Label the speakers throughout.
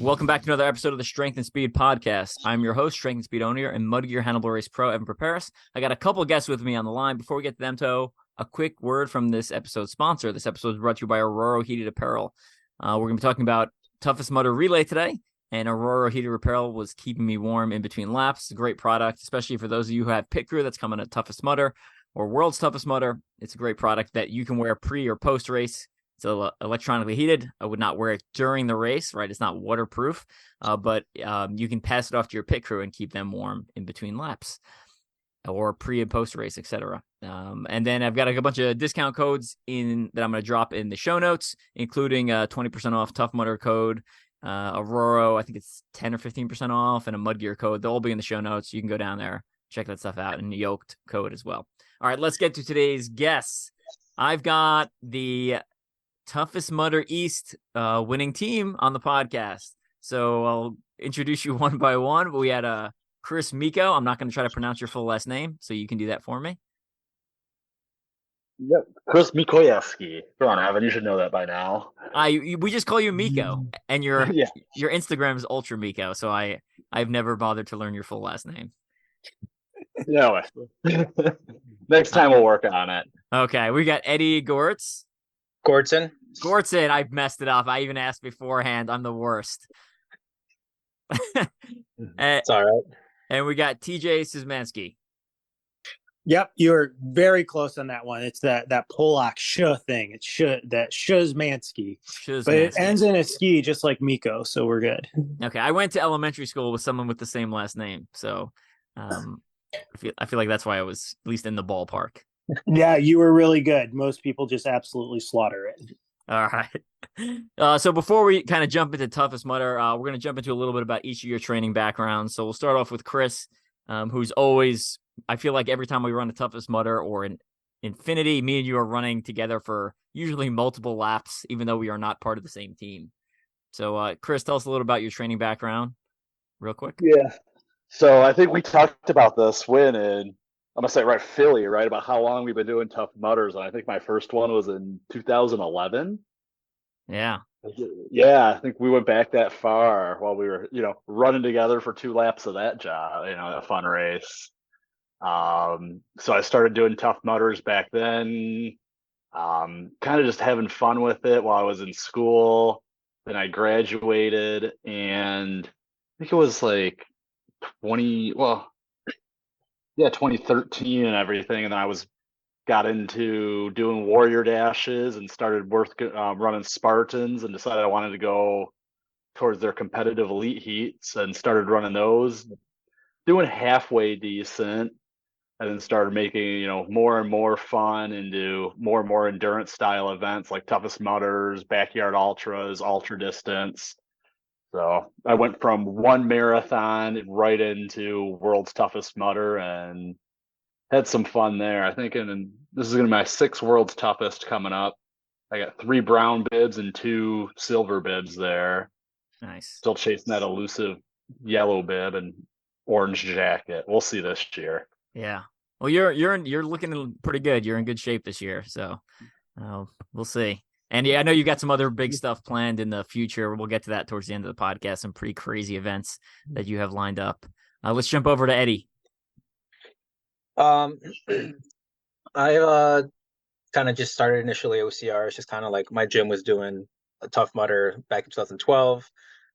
Speaker 1: Welcome back to another episode of the Strength and Speed Podcast. I'm your host, Strength and Speed owner and Muddy Gear Handlebar Race Pro, Evan Perperis. I got a couple of guests with me on the line. Before we get to them, though, a quick word from this episode's sponsor. This episode is brought to you by Aurora Heated Apparel. We're going to be talking about Toughest Mudder Relay today, and Aurora Heated Apparel was keeping me warm in between laps. It's a great product, especially for those of you who have pit crew that's coming at Toughest Mudder or World's Toughest Mudder. It's a great product that you can wear pre or post race. It's electronically heated. I would not wear it during the race, right? It's not waterproof, but you can pass it off to your pit crew and keep them warm in between laps or pre and post race, etc. And then I've got a bunch of discount codes that I'm going to drop in the show notes, including a 20% off Tough Mudder code, Aurora, I think it's 10 or 15% off, and a Mud Gear code. They'll all be in the show notes. You can go down there, check that stuff out, and the Yoked code as well. All right, let's get to today's guests. I've got the Toughest Mudder East winning team on the podcast. So I'll introduce you one by one. We had Chris Miko. I'm not going to try to pronounce your full last name, so you can do that for me.
Speaker 2: Yep, Chris Mikolajewski. Come on, Evan, you should know that by now.
Speaker 1: We just call you Miko, and your
Speaker 2: Yeah.
Speaker 1: your Instagram is Ultra Miko. So I've never bothered to learn your full last name.
Speaker 2: No, next time we'll work on it.
Speaker 1: Okay, we got Eddie Goertzen.
Speaker 3: Goertzen,
Speaker 1: I messed it up. I even asked beforehand. I'm the worst.
Speaker 3: it's all right.
Speaker 1: And we got TJ Syzmanski.
Speaker 4: Yep, you're very close on that one. It's that Polak sh thing. It's Syzmanski. But it ends in a ski, just like Miko, so we're good.
Speaker 1: Okay, I went to elementary school with someone with the same last name, so I feel like that's why I was at least in the ballpark.
Speaker 4: Yeah, you were really good. Most people just absolutely slaughter it.
Speaker 1: All right. So before we kind of jump into Toughest Mudder, we're going to jump into a little bit about each of your training backgrounds. So we'll start off with Chris, who's always, I feel like every time we run a Toughest Mudder or an Infinity, me and you are running together for usually multiple laps, even though we are not part of the same team. So Chris, tell us a little about your training background real quick.
Speaker 2: Yeah. So I think we talked about this when I'm going to say Philly, right? About how long we've been doing Tough Mudders. And I think my first one was in 2011.
Speaker 1: Yeah.
Speaker 2: Yeah, I think we went back that far while we were, running together for 2 laps of that job, a fun race. So I started doing Tough Mudders back then, kind of just having fun with it while I was in school. Then I graduated, and I think it was like 2013 and everything, and then I got into doing warrior dashes and started running Spartans, and decided I wanted to go towards their competitive elite heats and started running those, doing halfway decent, and then started making more and more fun into more and more endurance style events like Toughest Mudders, backyard ultras, ultra distance. So I went from one marathon right into World's Toughest Mudder and had some fun there. I think, and this is going to be my 6th World's Toughest coming up. I got 3 brown bibs and 2 silver bibs there.
Speaker 1: Nice.
Speaker 2: Still chasing that elusive yellow bib and orange jacket. We'll see this year.
Speaker 1: Yeah. Well, you're looking pretty good. You're in good shape this year, so we'll see. And yeah, I know you got some other big stuff planned in the future. We'll get to that towards the end of the podcast. Some pretty crazy events that you have lined up. Let's jump over to Eddie.
Speaker 3: I kind of just started initially OCR. It's just kind of like my gym was doing a Tough Mudder back in 2012.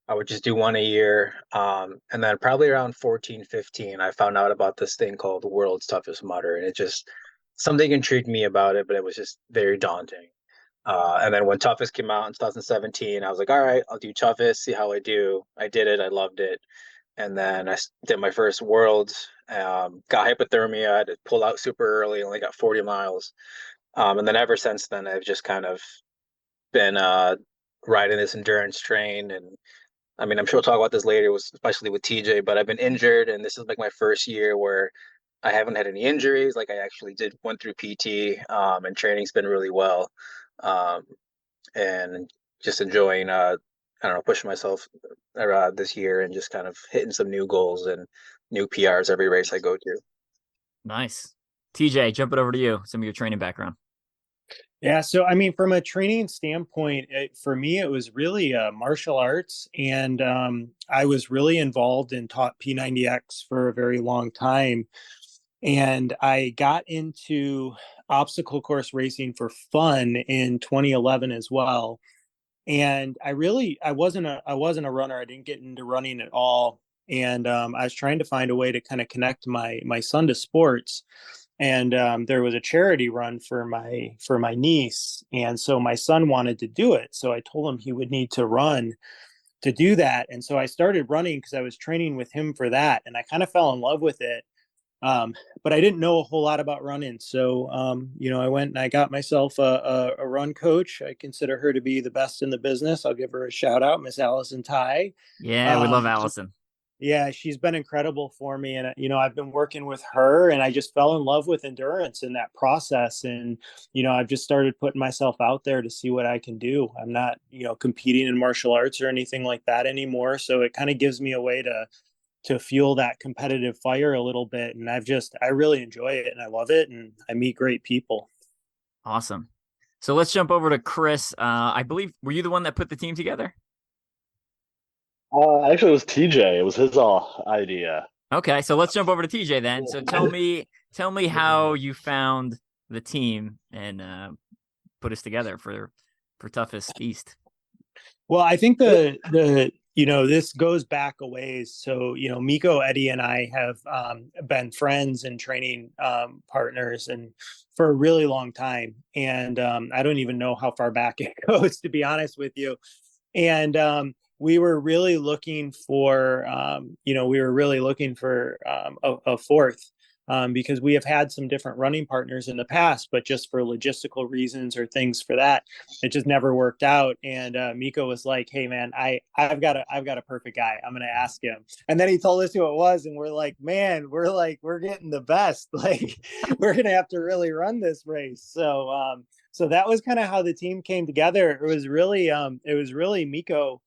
Speaker 3: I would just do one a year. And then probably around 14, 15, I found out about this thing called the World's Toughest Mudder. And it just, something intrigued me about it, but it was just very daunting. And then when Toughest came out in 2017, I was like, all right, I'll do Toughest, see how I do. I did it. I loved it. And then I did my first Worlds, got hypothermia. I had to pull out super early, only got 40 miles. And then ever since then, I've just kind of been riding this endurance train. And I mean, I'm sure we'll talk about this later, especially with TJ, but I've been injured. And this is like my first year where I haven't had any injuries. Like I actually went through PT, and training's been really well. And just enjoying, pushing myself this year and just kind of hitting some new goals and new PRs every race I go to.
Speaker 1: Nice. TJ, jump it over to you. Some of your training background.
Speaker 4: Yeah, so I mean, from a training standpoint, for me, it was really martial arts, and I was really involved and taught P90X for a very long time. And I got into obstacle course racing for fun in 2011 as well. And I wasn't a runner. I didn't get into running at all. And I was trying to find a way to kind of connect my son to sports. And there was a charity run for my niece, and so my son wanted to do it. So I told him he would need to run to do that. And so I started running because I was training with him for that, and I kind of fell in love with it. But I didn't know a whole lot about running. So, I went and I got myself a run coach. I consider her to be the best in the business. I'll give her a shout out, Miss Allison Ty.
Speaker 1: Yeah, we love Allison.
Speaker 4: Yeah, she's been incredible for me. And, I've been working with her, and I just fell in love with endurance in that process. And, I've just started putting myself out there to see what I can do. I'm not, competing in martial arts or anything like that anymore. So it kind of gives me a way to fuel that competitive fire a little bit. And I really enjoy it, and I love it, and I meet great people.
Speaker 1: Awesome. So let's jump over to Chris. I believe, were you the one that put the team together?
Speaker 2: Actually, it was TJ. It was his idea.
Speaker 1: Okay, so let's jump over to TJ then. So tell me how you found the team and put us together for Toughest East.
Speaker 4: Well, I think this goes back a ways. So, Miko, Eddie, and I have been friends and training partners and for a really long time. And I don't even know how far back it goes, to be honest with you. And we were really looking for, a fourth. Because we have had some different running partners in the past, but just for logistical reasons or things for that, it just never worked out. And Miko was like, "Hey, man, I've got a perfect guy. I'm going to ask him." And then he told us who it was, and we're like, "Man, we're getting the best. Like, we're going to have to really run this race." So that was kind of how the team came together. It was really Miko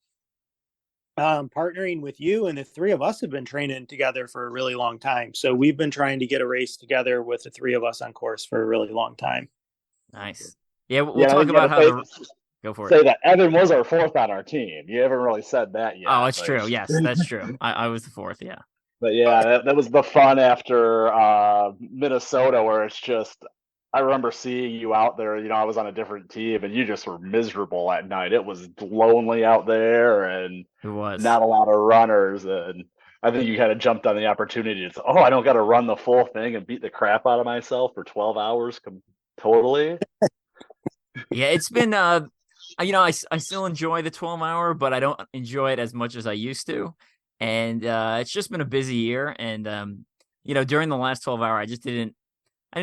Speaker 4: partnering with you, and the three of us have been training together for a really long time. So we've been trying to get a race together with the three of us on course for a really long time.
Speaker 1: Nice. Yeah, we'll talk about how go for it.
Speaker 2: Say that Evan was our fourth on our team. You haven't really said that yet.
Speaker 1: Oh, it's true. Yes, that's true. I was the fourth. Yeah.
Speaker 2: But yeah, that was the fun after Minnesota, where it's just, I remember seeing you out there. I was on a different team, and you just were miserable at night. It was lonely out there, and
Speaker 1: it was
Speaker 2: not a lot of runners. And I think you kind of jumped on the opportunity. It's, I don't got to run the full thing and beat the crap out of myself for 12 hours. Totally.
Speaker 1: Yeah, it's been. I still enjoy the 12-hour, but I don't enjoy it as much as I used to. And it's just been a busy year. And during the last 12-hour, I didn't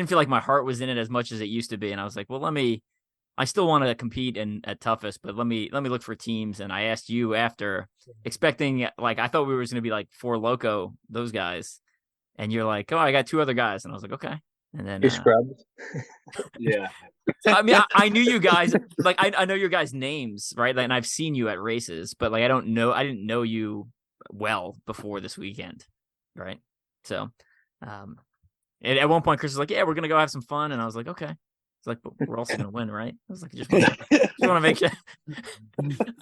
Speaker 1: feel like my heart was in it as much as it used to be. And I was like, well, I still want to compete at Toughest, but let me look for teams. And I asked you after, expecting, like, I thought we were going to be like Four Loko, those guys. And you're like, oh, I got two other guys. And I was like, okay. And then
Speaker 3: you scrubbed.
Speaker 2: Yeah.
Speaker 1: I mean, I knew you guys, like, I know your guys' names, right? Like, and I've seen you at races, but like, I didn't know you well before this weekend. Right. So, and at one point, Chris was like, "Yeah, we're gonna go have some fun," and I was like, "Okay." It's like, but we're also gonna win, right? I was like, just want to make sure.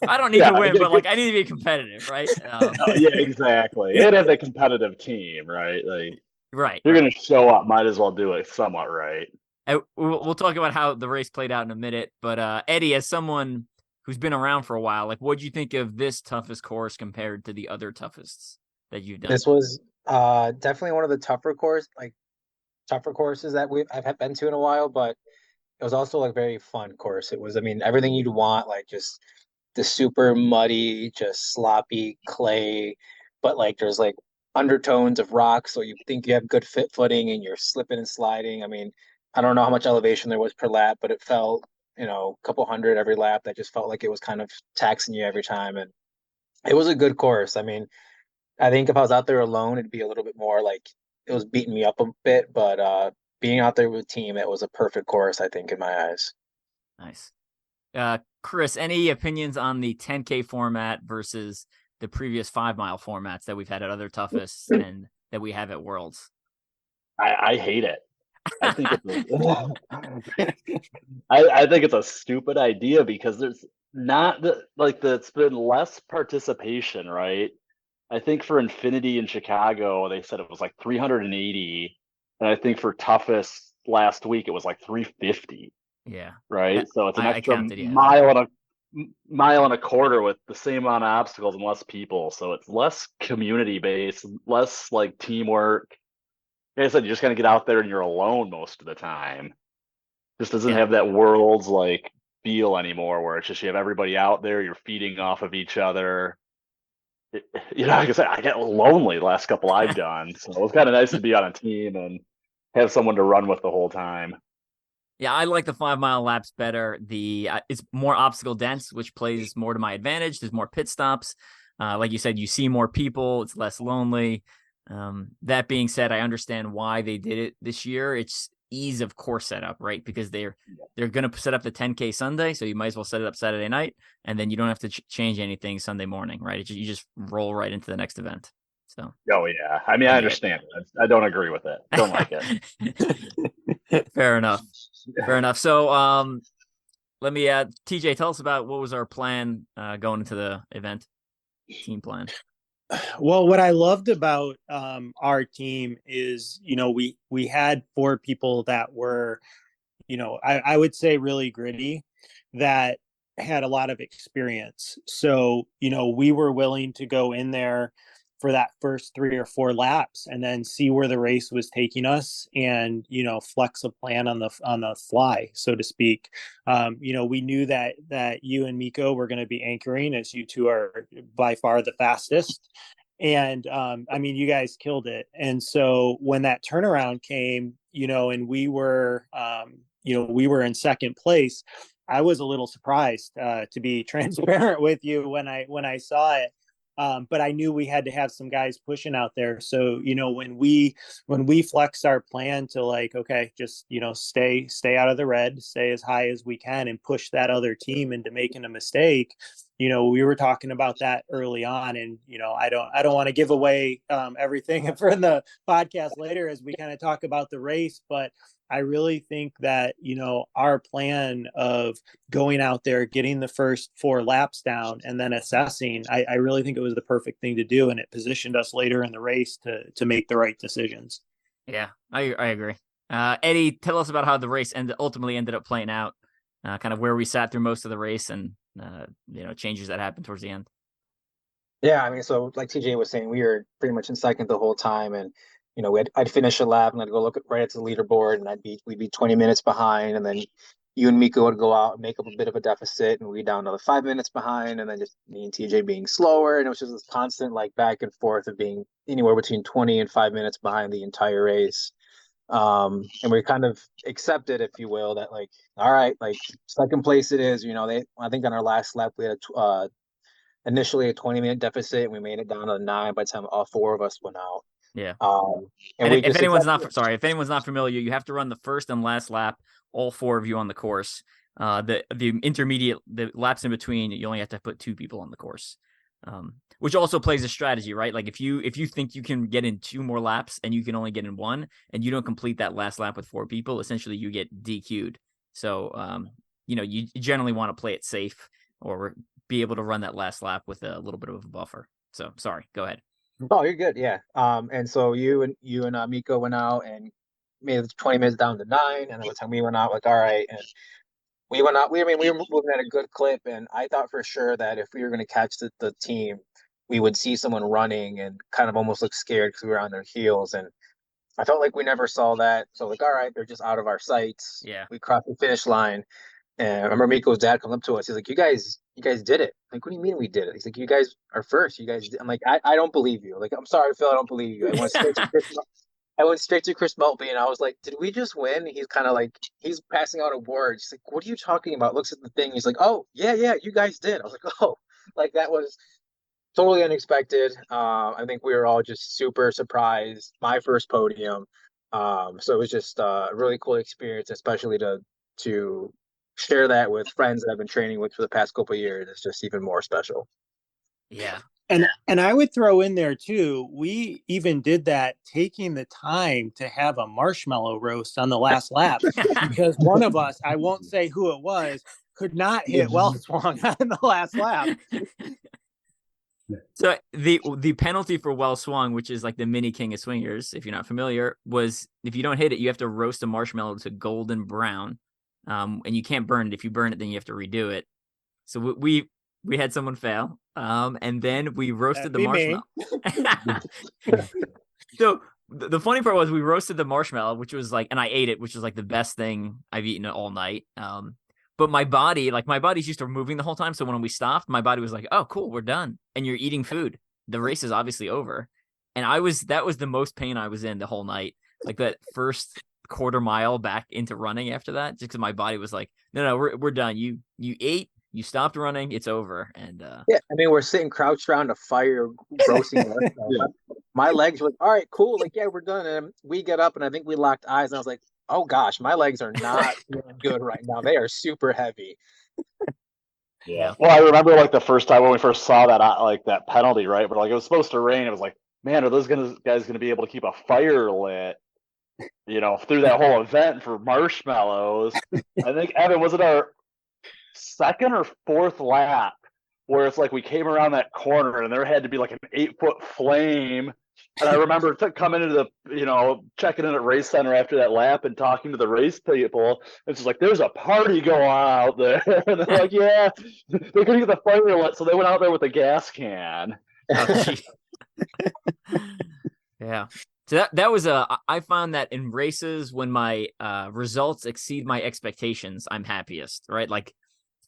Speaker 1: I don't need to win, but like, I need to be competitive, right?
Speaker 2: Yeah, exactly. It is a competitive team, right? Like,
Speaker 1: right.
Speaker 2: You're gonna show up, might as well do it somewhat right.
Speaker 1: We'll talk about how the race played out in a minute, but Eddie, as someone who's been around for a while, like, what'd you think of this toughest course compared to the other toughest that you've done?
Speaker 3: This was definitely one of the tougher courses that I've been to in a while, but it was also like very fun course. It was, I mean, everything you'd want, like just the super muddy, just sloppy clay, but like there's like undertones of rock, so you think you have good fit footing and you're slipping and sliding. I mean, I don't know how much elevation there was per lap, but it felt, a couple hundred every lap. That just felt like it was kind of taxing you every time. And it was a good course. I mean, I think if I was out there alone, it'd be a little bit more like it was beating me up a bit, but being out there with a team, it was a perfect course, I think, in my eyes.
Speaker 1: Nice. Chris, any opinions on the 10K format versus the previous 5-mile formats that we've had at other toughest and that we have at Worlds?
Speaker 2: I hate it. I think I think it's a stupid idea because there's not it's been less participation, right? I think for Infinity in Chicago, they said it was like 380, and I think for Toughest last week it was like 350,
Speaker 1: Yeah.
Speaker 2: right? So it's an
Speaker 1: I
Speaker 2: extra
Speaker 1: counted, yeah.
Speaker 2: mile and a quarter with the same amount of obstacles and less people. So it's less community based, less like teamwork. Like I said, you just kind of get out there and you're alone most of the time. Just doesn't
Speaker 1: Yeah.
Speaker 2: have that world's like feel anymore where it's just you have everybody out there, you're feeding off of each other. Like I said, I get lonely the last couple I've done. So it was kind of nice to be on a team and have someone to run with the whole time.
Speaker 1: Yeah, I like the 5 mile laps better. It's more obstacle dense, which plays more to my advantage. There's more pit stops. Like you said, you see more people. It's less lonely. That being said, I understand why they did it this year. It's ease of course setup, right? Because they're going to set up the 10K Sunday, so you might as well set it up Saturday night, and then you don't have to change anything Sunday morning, right? You just roll right into the next event. So.
Speaker 2: Oh yeah, I mean I understand it. I don't agree with it. Don't like it.
Speaker 1: Fair enough. Fair enough. So, let me, TJ, tell us about what was our plan going into the event, team plan.
Speaker 4: Well, what I loved about our team is, we had 4 people that were, I would say really gritty, that had a lot of experience. So, we were willing to go in there for that first 3 or 4 laps and then see where the race was taking us and, flex a plan on the fly, so to speak. We knew that you and Miko were going to be anchoring, as you two are by far the fastest. And you guys killed it. And so when that turnaround came, and we were in second place, I was a little surprised, to be transparent with you, when I saw it. But I knew we had to have some guys pushing out there. So, when we flexed our plan to okay, just, stay out of the red, stay as high as we can and push that other team into making a mistake. We were talking about that early on, and, I don't want to give away everything for the podcast later as we kind of talk about the race, but I really think that, our plan of going out there, getting the first 4 laps down and then assessing, I really think it was the perfect thing to do. And it positioned us later in the race to make the right decisions.
Speaker 1: Yeah, I agree. Eddie, tell us about how the race ultimately ended up playing out, kind of where we sat through most of the race and, changes that happened towards the end.
Speaker 3: Yeah, so like TJ was saying, we were pretty much in second the whole time, and I'd finish a lap and I'd go look right at the leaderboard, and we'd be 20 minutes behind, and then you and Miko would go out and make up a bit of a deficit, and we'd be down another 5 minutes behind, and then just me and TJ being slower, and it was just this constant back and forth of being anywhere between 20 and 5 minutes behind the entire race. And we kind of accepted, if you will, that all right, second place it is. I think on our last lap we had initially a 20-minute deficit, and we made it down to 9 by the time all 4 of us went out.
Speaker 1: Yeah.
Speaker 3: And
Speaker 1: if anyone's not familiar, you have to run the first and last lap, all 4 of you on the course. The intermediate, the laps in between, you only have to put 2 people on the course. Which also plays a strategy, right? Like if you think you can get in 2 more laps and you can only get in 1, and you don't complete that last lap with 4 people, essentially you get DQ'd. So, you generally want to play it safe or be able to run that last lap with a little bit of a buffer. So sorry, go ahead.
Speaker 3: Oh, you're good. Yeah. And so you and Miko went out and made it 20 minutes down to 9. And then by the time we went out, all right. And we went out, we were moving at a good clip. And I thought for sure that if we were going to catch the team, we would see someone running and kind of almost look scared because we were on their heels. And I felt like we never saw that. So all right, they're just out of our sights.
Speaker 1: Yeah.
Speaker 3: We crossed the finish line. And I remember Miko's dad come up to us. He's like, you guys did it. Like, what do you mean we did it? He's like, you guys are first. You guys did. I'm like, I don't believe you. Like, I'm sorry, Phil, I don't believe you. I went straight to Chris Melby, and I was like, did we just win? He's kind of he's passing out awards. He's like, what are you talking about? Looks at the thing. He's like, oh, yeah, you guys did. I was like, oh, that was totally unexpected. I think we were all just super surprised. My first podium. So it was just a really cool experience, especially to share that with friends that I've been training with for the past couple of years. It's just even more special.
Speaker 1: Yeah.
Speaker 4: And I would throw in there too, we even did that taking the time to have a marshmallow roast on the last lap because one of us, I won't say who it was, could not hit well swung on the last lap.
Speaker 1: So the penalty for well swung, which is like the mini king of swingers, if you're not familiar, was if you don't hit it, you have to roast a marshmallow to golden brown, and you can't burn it. If you burn it, then you have to redo it. So we had someone fail, and then we roasted the marshmallow. So the funny part was we roasted the marshmallow, which was like, and I ate it, which was like the best thing I've eaten all night. But my body's used to moving the whole time. So when we stopped, my body was like, oh, cool, we're done. And you're eating food. The race is obviously over. And that was the most pain I was in the whole night. Like that first quarter mile back into running after that, just because my body was like, no, we're done. You ate, you stopped running, it's over. And
Speaker 3: yeah, I mean, we're sitting crouched around a fire roasting. My legs were like, all right, cool. Like, yeah, we're done. And we get up and I think we locked eyes and I was like, oh gosh, my legs are not feeling good right now. They are super heavy.
Speaker 2: Yeah. Well, I remember like the first time when we first saw that, like that penalty, right? But like it was supposed to rain. It was like, man, are those guys going to be able to keep a fire lit, through that whole event for marshmallows? I think, Evan, was it our second or fourth lap where it's like we came around that corner and there had to be like an 8-foot flame. And I remember coming into checking in at race center after that lap and talking to the race people. It's just like, there's a party going on out there. And they're like, yeah, they couldn't get the fire lit. So they went out there with a gas can.
Speaker 1: Yeah. So that was I found that in races when my results exceed my expectations, I'm happiest, right? Like,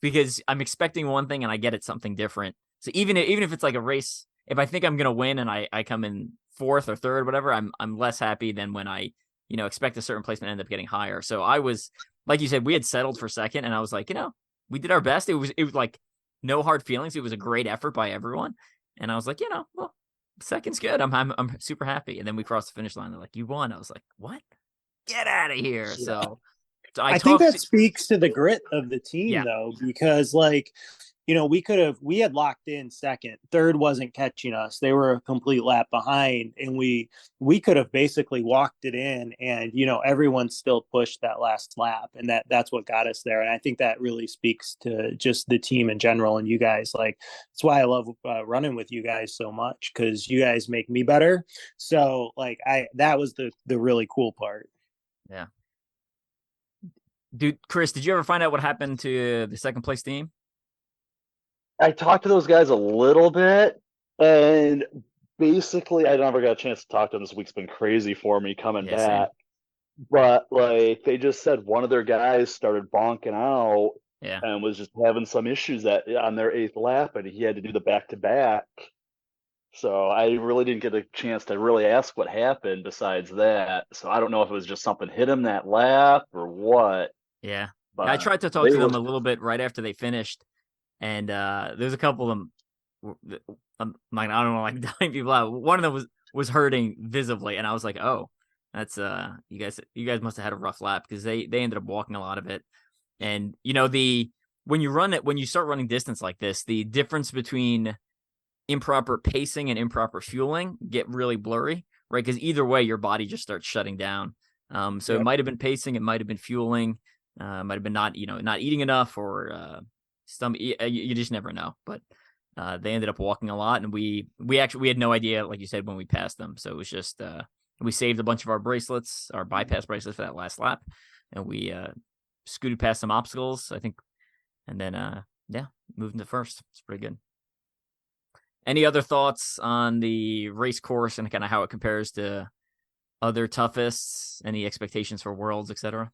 Speaker 1: because I'm expecting one thing and I get it something different. So even if it's like a race, if I think I'm going to win and I come in fourth or third, whatever, I'm less happy than when I, expect a certain placement and end up getting higher. So I was, like you said, we had settled for second and I was like, we did our best. It was like no hard feelings. It was a great effort by everyone. And I was like, well, second's good. I'm super happy. And then we crossed the finish line. They're like, you won. I was like, what? Get out of here. Yeah. So
Speaker 4: I think that speaks to the grit of the team, though, because we had locked in second. Third wasn't catching us. They were a complete lap behind, and we could have basically walked it in, and everyone still pushed that last lap, and that's what got us there. And I think that really speaks to just the team in general and you guys. Like, that's why I love running with you guys so much, because you guys make me better. So that was the really cool part.
Speaker 1: Yeah. Dude, Chris, did you ever find out what happened to the second place team?
Speaker 2: I talked to those guys a little bit, and basically I never got a chance to talk to them. This week's been crazy for me coming back. Same. But they just said one of their guys started bonking out and was just having some issues on their 8th lap, and he had to do the back-to-back. So I really didn't get a chance to really ask what happened besides that. So I don't know if it was just something hit him that lap or what.
Speaker 1: Yeah. But I tried to talk to them a little bit right after they finished. And there's a couple of them. I'm like, I don't know, like dying people out. One of them was hurting visibly, and I was like, oh, that's you guys must have had a rough lap, because they ended up walking a lot of it. And when you start running distance like this, the difference between improper pacing and improper fueling get really blurry, right? Because either way, your body just starts shutting down. So It might have been pacing, it might have been fueling, might have been not eating enough, or you just never know. But they ended up walking a lot, and we had no idea, like you said, when we passed them. So it was just we saved a bunch of our bypass bracelets for that last lap, and we scooted past some obstacles, I think, and then moved into first. It's pretty good. Any other thoughts on the race course and kind of how it compares to other toughest? Any expectations for Worlds, etc.?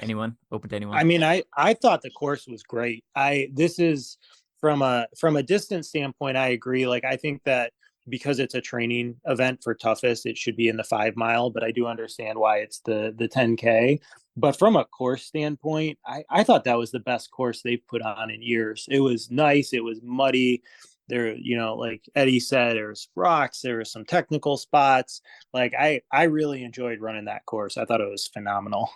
Speaker 1: Anyone? Open to anyone?
Speaker 4: I mean, I thought the course was great. This is from a distance standpoint, I agree. Like, I think that because it's a training event for toughest, it should be in the 5 mile, but I do understand why it's the 10K. But from a course standpoint, I thought that was the best course they've put on in years. It was nice. It was muddy. There, like Eddie said, there's rocks, there were some technical spots. Like, I really enjoyed running that course. I thought it was phenomenal.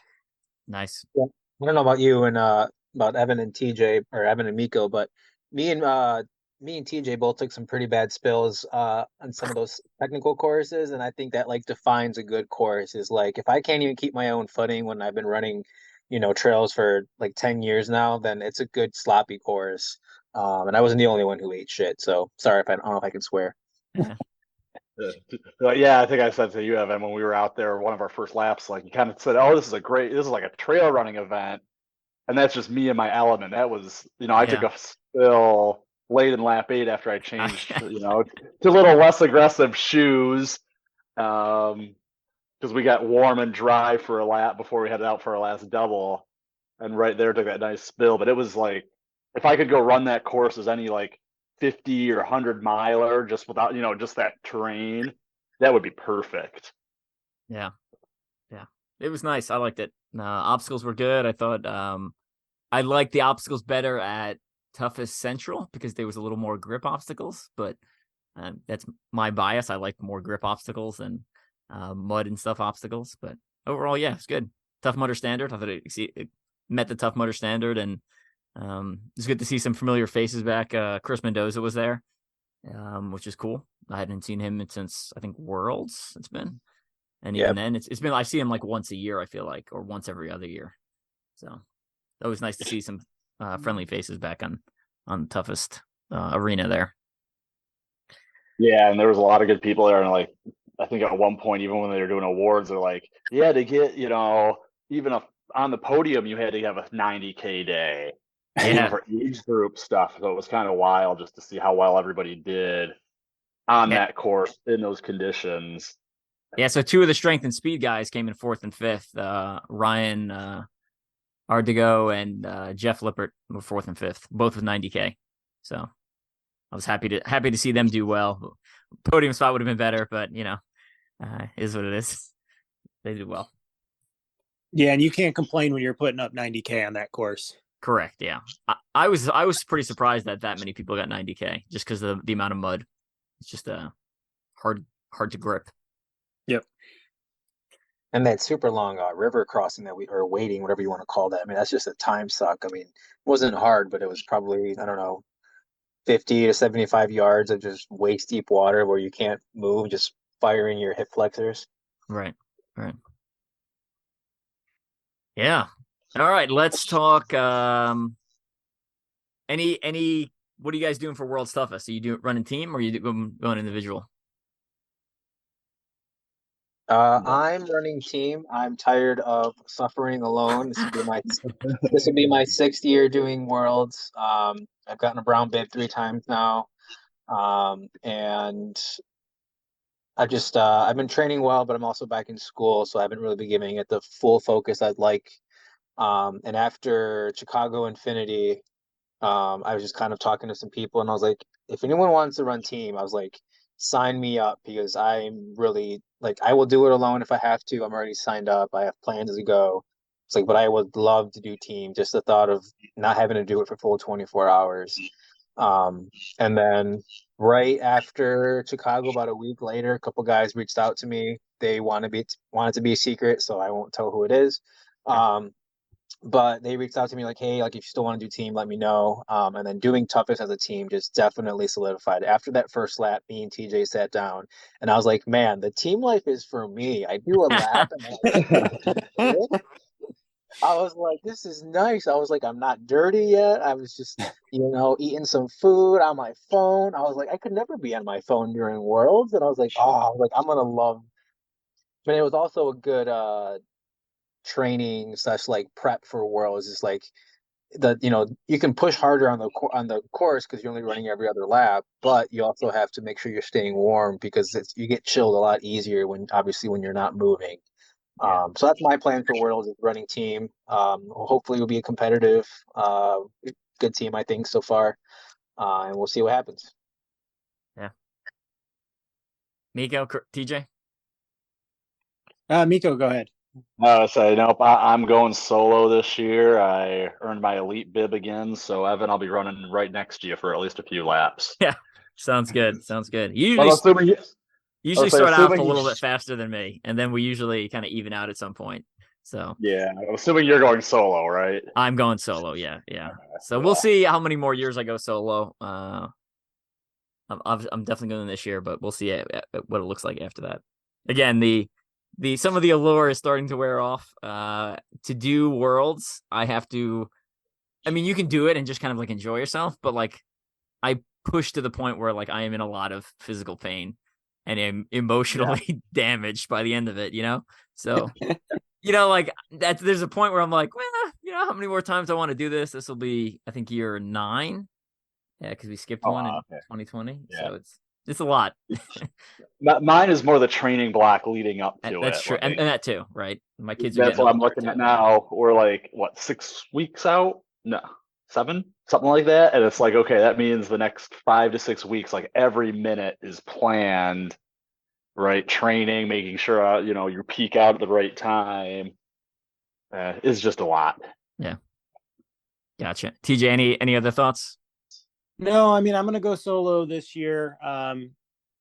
Speaker 1: Nice.
Speaker 3: Yeah. I don't know about you and about Evan and TJ, or Evan and Miko, but me and me and TJ both took some pretty bad spills on some of those technical courses, and I think that like defines a good course is like if I can't even keep my own footing when I've been running, trails for like 10 years now, then it's a good sloppy course. And I wasn't the only one who ate shit, so sorry if I don't know if I can swear.
Speaker 2: Yeah, I think I said to you, Evan, when we were out there, one of our first laps, like you kind of said, "Oh, this is like a trail running event," and that's just me and my element. That was, I took a spill late in lap 8 after I changed, to a little less aggressive shoes, because we got warm and dry for a lap before we headed out for our last double, and right there took that nice spill. But it was like, if I could go run that course as any like 50 or 100 miler just without, just that terrain, that would be perfect.
Speaker 1: Yeah. It was nice. I liked it. Obstacles were good. I thought I liked the obstacles better at Toughest Central because there was a little more grip obstacles, but that's my bias. I like more grip obstacles and mud and stuff obstacles, but overall, yeah, it's good. Tough Mudder standard. I thought it met the Tough Mudder standard, and it's good to see some familiar faces back. Chris Mendoza was there, which is cool. I hadn't seen him since I think Worlds. It's been, and even then, it's been. I see him like once a year. I feel like, or once every other year. So that was nice to see some friendly faces back on the toughest arena there.
Speaker 2: Yeah, and there was a lot of good people there, and like I think at one point, even when they were doing awards, they're like, "Yeah, to get even on the podium, you had to have a 90K day." Even for age group stuff, so it was kind of wild just to see how well everybody did on that course in those conditions.
Speaker 1: Yeah, so 2 of the strength and speed guys came in 4th and 5th. Ryan Ardigo and Jeff Lippert were 4th and 5th, both with 90K. So I was happy to see them do well. Podium spot would have been better, but is what it is. They did well.
Speaker 4: Yeah, and you can't complain when you're putting up 90K on that course.
Speaker 1: Correct. Yeah, I was pretty surprised that many people got 90K just because of the amount of mud. It's just hard to grip.
Speaker 4: Yep.
Speaker 3: And that super long river crossing that we are waiting, whatever you want to call that. I mean, that's just a time suck. I mean, it wasn't hard, but it was probably, I don't know, 50 to 75 yards of just waist deep water where you can't move, just firing your hip flexors.
Speaker 1: Right. Yeah. All right, let's talk. Any what are you guys doing for World's Toughest? Are you running team or are you going individual?
Speaker 3: I'm running team. I'm tired of suffering alone. This would be my 6th year doing Worlds. I've gotten a brown bib 3 times now, and I've been training well, but I'm also back in school, so I haven't really been giving it the full focus I'd like. And after Chicago Infinity, I was just kind of talking to some people, and I was like, if anyone wants to run team, I was like, sign me up because I'm really like I will do it alone if I have to. I'm already signed up. I have plans to go. It's like, but I would love to do team. Just the thought of not having to do it for full 24 hours. And then right after Chicago, about a week later, a couple guys reached out to me. They want it to be a secret, so I won't tell who it is. But they reached out to me like, hey, like if you still want to do team, let me know. And then doing toughest as a team just definitely solidified. After that first lap, me and TJ sat down and I was like, man, the team life is for me. I do a lap and I was like, this is nice. I was like, I'm not dirty yet. I was just, eating some food on my phone. I was like, I could never be on my phone during Worlds. And I was like, I'm going to love. But it was also a good training / like prep for Worlds. Is like you can push harder on the course because you're only running every other lap, but you also have to make sure you're staying warm because you get chilled a lot easier when you're not moving. So that's my plan for Worlds is running team. Hopefully it'll be a competitive, good team, I think, so far. And we'll see what happens.
Speaker 1: Yeah. Miko, TJ?
Speaker 4: Miko, go ahead.
Speaker 2: Nope, I'm going solo this year. I earned my elite bib again. So, Evan, I'll be running right next to you for at least a few laps.
Speaker 1: Yeah. Sounds good. You usually start out a little bit faster than me, and then we usually kind of even out at some point. So
Speaker 2: yeah, I'm assuming you're going solo, right?
Speaker 1: I'm going solo. Yeah. So we'll see how many more years I go solo. I'm definitely going this year, but we'll see what it looks like after that. Again, some of the allure is starting to wear off. To do Worlds, I have to. I mean, you can do it and just kind of like enjoy yourself, but like I push to the point where like I am in a lot of physical pain and am emotionally damaged by the end of it. So. Like there's a point where I'm like, well, how many more times I want to do this? This will be, I think, year 9. Yeah, because we skipped one in 2020. Yeah. So it's a lot.
Speaker 2: Mine is more the training block leading up to it.
Speaker 1: That's true.
Speaker 2: Like,
Speaker 1: and that too, right? My kids are
Speaker 2: that's
Speaker 1: getting
Speaker 2: what I'm looking at now. We're like, what, 6 weeks out? No, 7? Something like that. And it's like, okay, that means the next 5 to 6 weeks, like every minute is planned. Right, training, making sure you peak out at the right time is just a lot.
Speaker 1: Yeah, gotcha. TJ, any other thoughts?
Speaker 4: No, I mean I'm gonna go solo this year.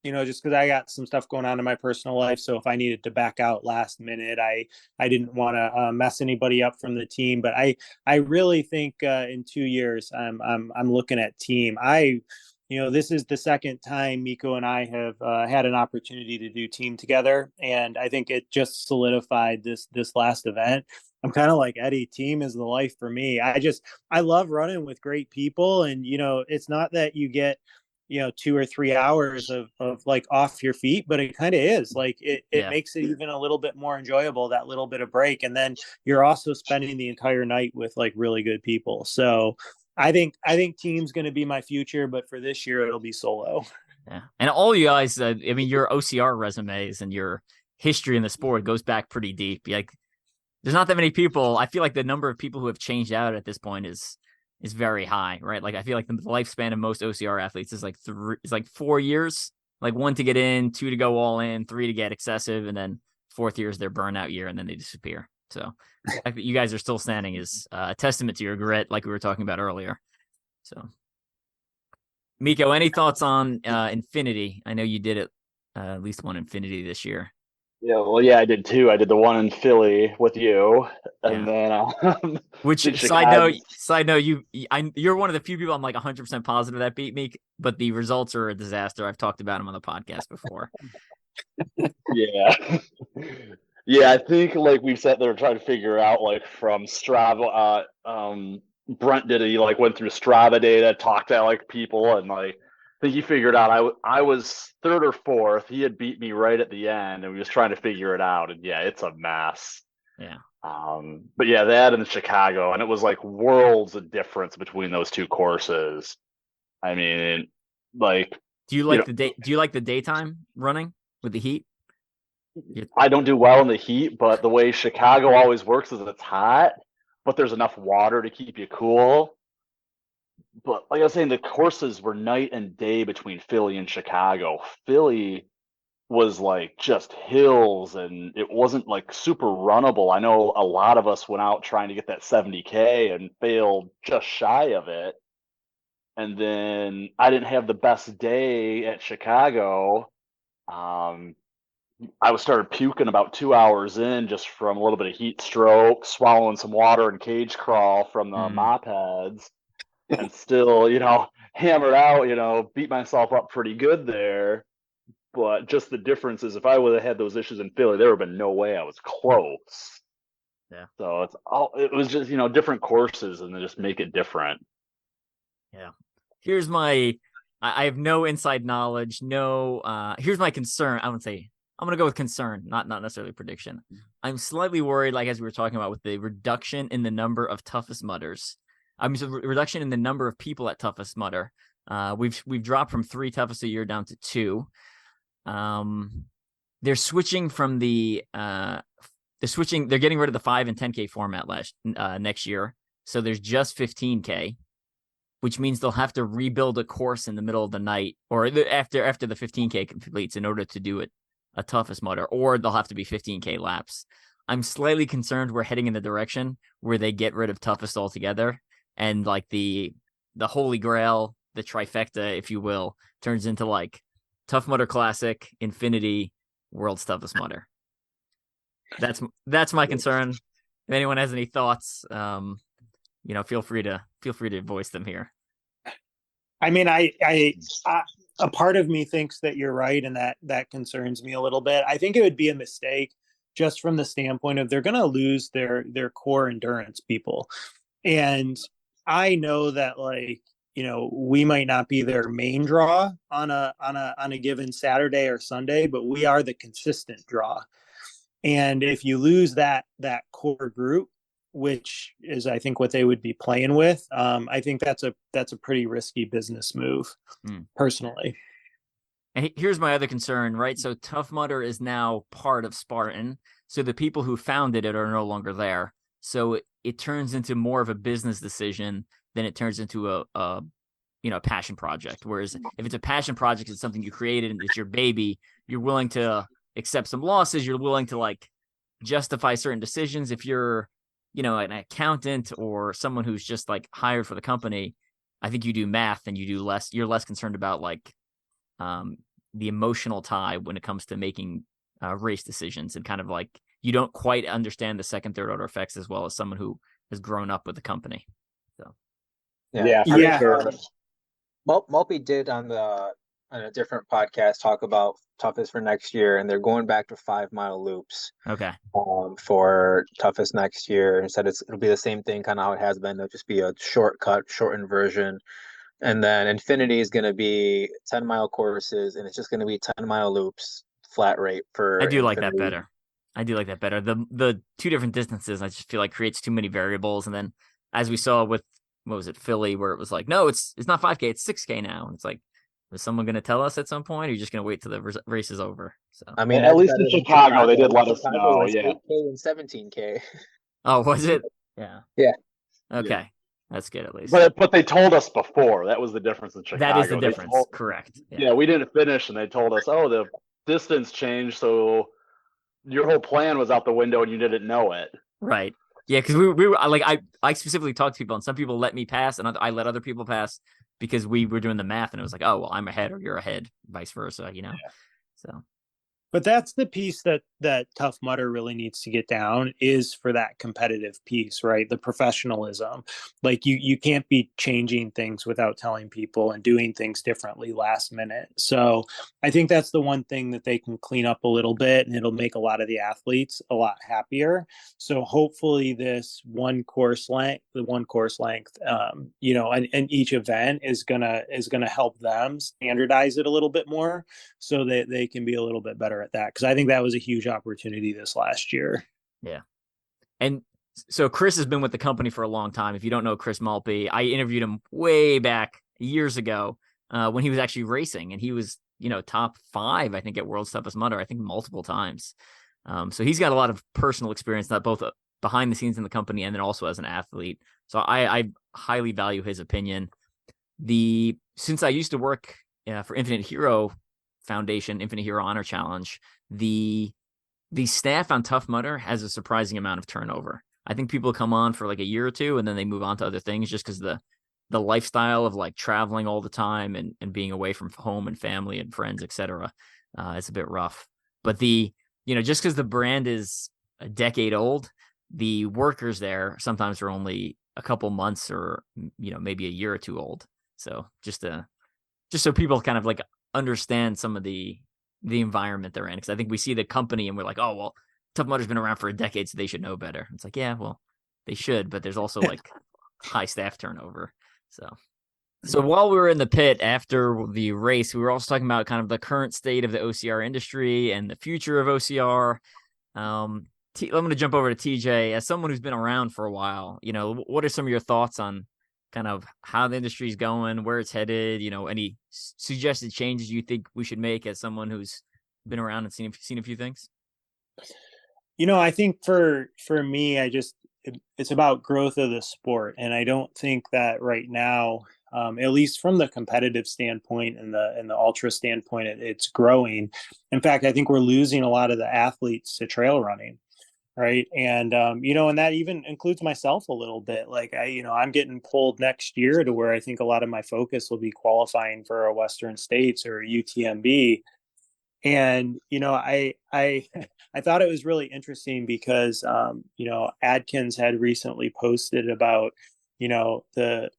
Speaker 4: Just because I got some stuff going on in my personal life, so if I needed to back out last minute, I didn't want to mess anybody up from the team. But I really think in 2 years I'm looking at team. This is the second time Miko and I have had an opportunity to do team together. And I think it just solidified this last event. I'm kind of like Eddie, team is the life for me. I love running with great people. And, it's not that you get, 2 or 3 hours of like off your feet, but it kind of is like it makes it even a little bit more enjoyable, that little bit of break. And then you're also spending the entire night with like really good people. So I think team's going to be my future, but for this year, it'll be solo.
Speaker 1: Yeah. And all you guys, I mean, your OCR resumes and your history in the sport goes back pretty deep. Like, there's not that many people. I feel like the number of people who have changed out at this point is very high, right? Like, I feel like the lifespan of most OCR athletes is like 4 years, like 1 to get in, 2 to go all in, 3 to get excessive, and then 4th year is their burnout year, and then they disappear. So the fact that you guys are still standing is a testament to your grit, like we were talking about earlier. So, Miko, any thoughts on Infinity? I know you did it at least one Infinity this year.
Speaker 2: Yeah, well, I did 2. I did the one in Philly with you, and then
Speaker 1: which side note, you're one of the few people I'm like 100% positive that beat me, but the results are a disaster. I've talked about them on the podcast before.
Speaker 2: Yeah. Yeah, I think like we've sat there trying to figure out like from Strava. Brent did it. He like went through Strava data, talked to like people, and like I think he figured out I was 3rd or 4th. He had beat me right at the end, and we was trying to figure it out. And yeah, it's a mess.
Speaker 1: Yeah.
Speaker 2: But yeah, that and Chicago, and it was like worlds of difference between those 2 courses. I mean, like,
Speaker 1: do you like do you like the daytime running with the heat?
Speaker 2: I don't do well in the heat, but the way Chicago always works is it's hot, but there's enough water to keep you cool. But like I was saying, the courses were night and day between Philly and Chicago. Philly was like just hills, and it wasn't like super runnable. I know a lot of us went out trying to get that 70K and failed just shy of it. And then I didn't have the best day at Chicago. I started puking about 2 hours in just from a little bit of heat stroke, swallowing some water and cage crawl from the mopeds, and still, hammered out, beat myself up pretty good there. But just the difference is if I would have had those issues in Philly, there would have been no way I was close.
Speaker 1: Yeah.
Speaker 2: So it was just, different courses, and they just make it different.
Speaker 1: Yeah. I have no inside knowledge. Here's my concern. I would say, I'm going to go with concern, not necessarily prediction. I'm slightly worried, like as we were talking about, with the reduction in the number of toughest mudders. Reduction in the number of people at Toughest Mudder. We've dropped from 3 toughest a year down to 2. They're switching from they're getting rid of the 5 and 10K format next year. So there's just 15K, which means they'll have to rebuild a course in the middle of the night or after the 15K completes in order to do it a Toughest Mudder, or they'll have to be 15K laps. I'm slightly concerned we're heading in the direction where they get rid of toughest altogether, and like the holy grail, the trifecta, if you will, turns into like Tough Mudder Classic, Infinity, World's Toughest Mudder. That's my concern. If anyone has any thoughts, feel free to voice them here.
Speaker 4: I mean, a part of me thinks that you're right, and that concerns me a little bit. I think it would be a mistake just from the standpoint of they're going to lose their core endurance people. And I know that, like, we might not be their main draw on a given Saturday or Sunday, but we are the consistent draw. And if you lose that core group, which is I think what they would be playing with, I think that's a pretty risky business move, personally.
Speaker 1: And here's my other concern, right? So Tough Mudder is now part of Spartan. So the people who founded it are no longer there. So it turns into more of a business decision than it turns into a passion project. Whereas if it's a passion project, it's something you created and it's your baby, you're willing to accept some losses. You're willing to like justify certain decisions. If you're, an accountant or someone who's just like hired for the company, I think you do math and you're less concerned about like, the emotional tie when it comes to making race decisions, and kind of like you don't quite understand the second, third order effects as well as someone who has grown up with the company. So
Speaker 2: yeah.
Speaker 3: Sure. Mulpey did on a different podcast talk about Toughest for next year, and they're going back to 5 mile loops.
Speaker 1: Okay.
Speaker 3: For Toughest next year, and said it'll be the same thing, kind of how it has been. It'll just be a shortened version. And then Infinity is going to be 10-mile courses, and it's just going to be 10-mile loops, flat rate for.
Speaker 1: I do like
Speaker 3: Infinity.
Speaker 1: that better. I do like that better. The two different distances, I just feel like creates too many variables. And then as we saw with, what was it, Philly, where it was like, no, it's not 5K, it's 6K now. And it's like, is someone going to tell us at some point, or are you just going to wait till the race is over? So
Speaker 3: I mean,
Speaker 2: at least in Chicago, they did let us know.
Speaker 3: It's
Speaker 2: Yeah.
Speaker 3: 8K and 17K.
Speaker 1: Oh, was it? Yeah.
Speaker 3: Yeah.
Speaker 1: Okay.
Speaker 2: Yeah.
Speaker 1: That's good, at least.
Speaker 2: But they told us before. That was the difference in Chicago.
Speaker 1: That is the difference. Correct.
Speaker 2: Yeah, we didn't finish, and they told us, oh, the distance changed, so your whole plan was out the window, and you didn't know it.
Speaker 1: Right. Yeah, because we were like, I specifically talked to people, and some people let me pass, and I let other people pass because we were doing the math, and it was like, oh, well, I'm ahead or you're ahead, vice versa, Yeah. So.
Speaker 4: But that's the piece that Tough Mudder really needs to get down, is for that competitive piece, right? The professionalism. Like you can't be changing things without telling people and doing things differently last minute. So I think that's the one thing that they can clean up a little bit, and it'll make a lot of the athletes a lot happier. So hopefully this one course length, and each event is gonna help them standardize it a little bit more, so that they can be a little bit better at that, because I think that was a huge opportunity this last year.
Speaker 1: Yeah. And so Chris has been with the company for a long time. If you don't know Chris Malpe, I interviewed him way back years ago when he was actually racing, and he was, top 5, I think, at World's Toughest Mudder, I think multiple times. So he's got a lot of personal experience, not both behind the scenes in the company and then also as an athlete. So I highly value his opinion. Since I used to work for Infinite Hero Foundation, Infinite Hero Honor Challenge, the staff on Tough Mudder has a surprising amount of turnover. I think people come on for like a year or two, and then they move on to other things just because the lifestyle of like traveling all the time and being away from home and family and friends, etc. It's a bit rough. But just because the brand is a decade old, the workers there sometimes are only a couple months or maybe a year or two old. So just so people kind of like understand some of the environment they're in, because I think we see the company and we're like, oh, well, Tough Mudder's been around for a decade, so they should know better. It's like, yeah, well, they should, but there's also like high staff turnover. So while we were in the pit after the race, we were also talking about kind of the current state of the OCR industry and the future of OCR. I'm going to jump over to TJ. As someone who's been around for a while, what are some of your thoughts on kind of how the industry is going, where it's headed, any suggested changes you think we should make as someone who's been around and seen a few things?
Speaker 4: I think for me, it's about growth of the sport. And I don't think that right now, at least from the competitive standpoint and the ultra standpoint, it's growing. In fact, I think we're losing a lot of the athletes to trail running. Right. And, and that even includes myself a little bit. Like I'm getting pulled next year to where I think a lot of my focus will be qualifying for a Western States or UTMB. And, I thought it was really interesting because, Adkins had recently posted about, the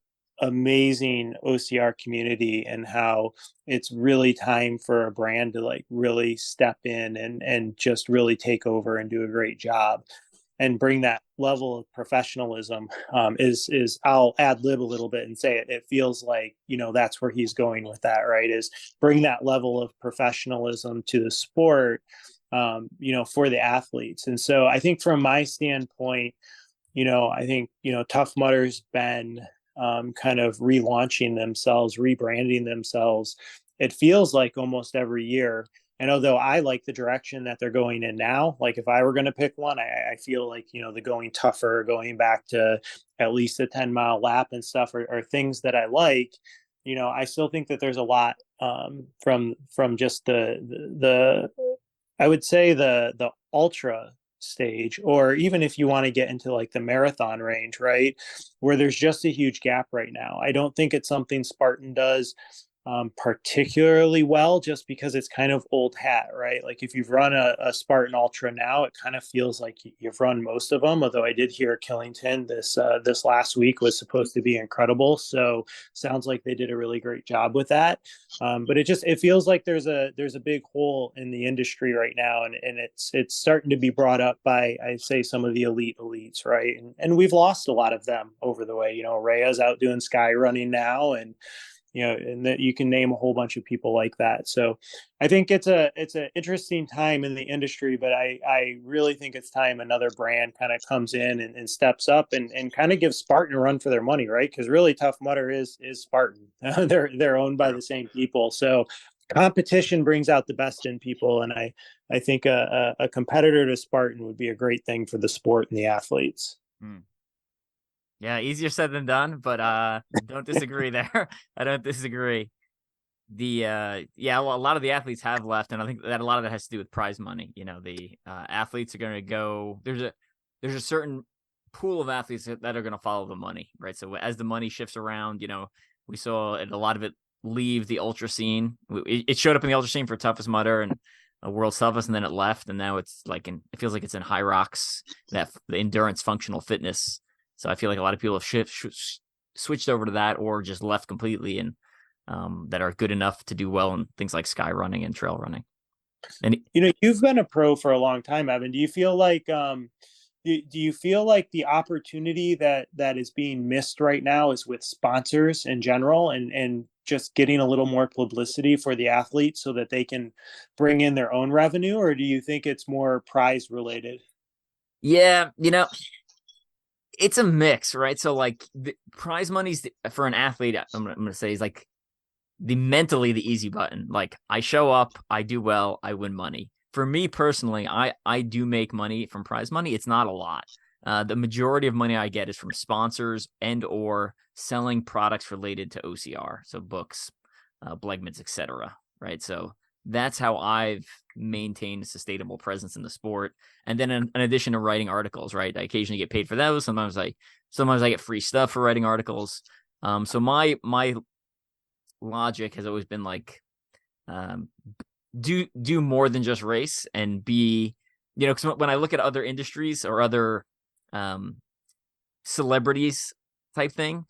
Speaker 4: amazing OCR community and how it's really time for a brand to like really step in and just really take over and do a great job and bring that level of professionalism. Is I'll ad lib a little bit and say it feels like, you know, that's where he's going with that, right? Is bring that level of professionalism to the sport, you know, for the athletes. And so I think from my standpoint, you know, I think, you know, Tough Mudder's been kind of relaunching themselves, rebranding themselves. It feels like almost every year. And although I like the direction that they're going in now, like if I were going to pick one, I feel like, you know, the going tougher, going back to at least a 10-mile lap and stuff are things that I like. You know, I still think that there's a lot from just the I would say the ultra stage, or even if you want to get into like the marathon range, right, where there's just a huge gap right now. I don't think it's something Spartan does particularly well, just because it's kind of old hat, right? Like if you've run a Spartan Ultra now, it kind of feels like you've run most of them. Although I did hear Killington this last week was supposed to be incredible, so sounds like they did a really great job with that. But it feels like there's a big hole in the industry right now, and it's starting to be brought up by, I'd say, some of the elites, right? And we've lost a lot of them over the way. You know, Rhea's out doing sky running now, and you know, and that you can name a whole bunch of people like that. So I think it's an interesting time in the industry, but I really think it's time another brand kind of comes in and steps up and kind of gives Spartan a run for their money, right? Because really Tough Mudder is Spartan. They're owned by the same people. So competition brings out the best in people. And I think a competitor to Spartan would be a great thing for the sport and the athletes.
Speaker 1: Mm. Yeah, easier said than done, but don't disagree there. I don't disagree. A lot of the athletes have left, and I think that a lot of that has to do with prize money. You know, the athletes are going to go. There's a certain pool of athletes that are going to follow the money, right? So as the money shifts around, you know, we saw a lot of it leave the ultra scene. It showed up in the ultra scene for Toughest Mudder and World's Toughest, and then it left, and now it's like it feels like it's in High Rocks, that the endurance functional fitness. So I feel like a lot of people have switched over to that, or just left completely, and that are good enough to do well in things like sky running and trail running. And
Speaker 4: you know, you've been a pro for a long time, Evan. Do you feel like the opportunity that is being missed right now is with sponsors in general, and just getting a little more publicity for the athletes so that they can bring in their own revenue, or do you think it's more prize related?
Speaker 1: Yeah, you know, it's a mix, right? So like the prize money's for an athlete, I'm gonna say, is like mentally the easy button. Like I show up, I do well, I win money. For me personally, I do make money from prize money. It's not a lot. The majority of money I get is from sponsors and or selling products related to OCR, so books, Blegmans, etc. Right? So that's how I've maintained a sustainable presence in the sport. And then in addition to writing articles, right, I occasionally get paid for those. Sometimes I get free stuff for writing articles. So my logic has always been like, do more than just race, and be, you know, because when I look at other industries or other celebrities type thing,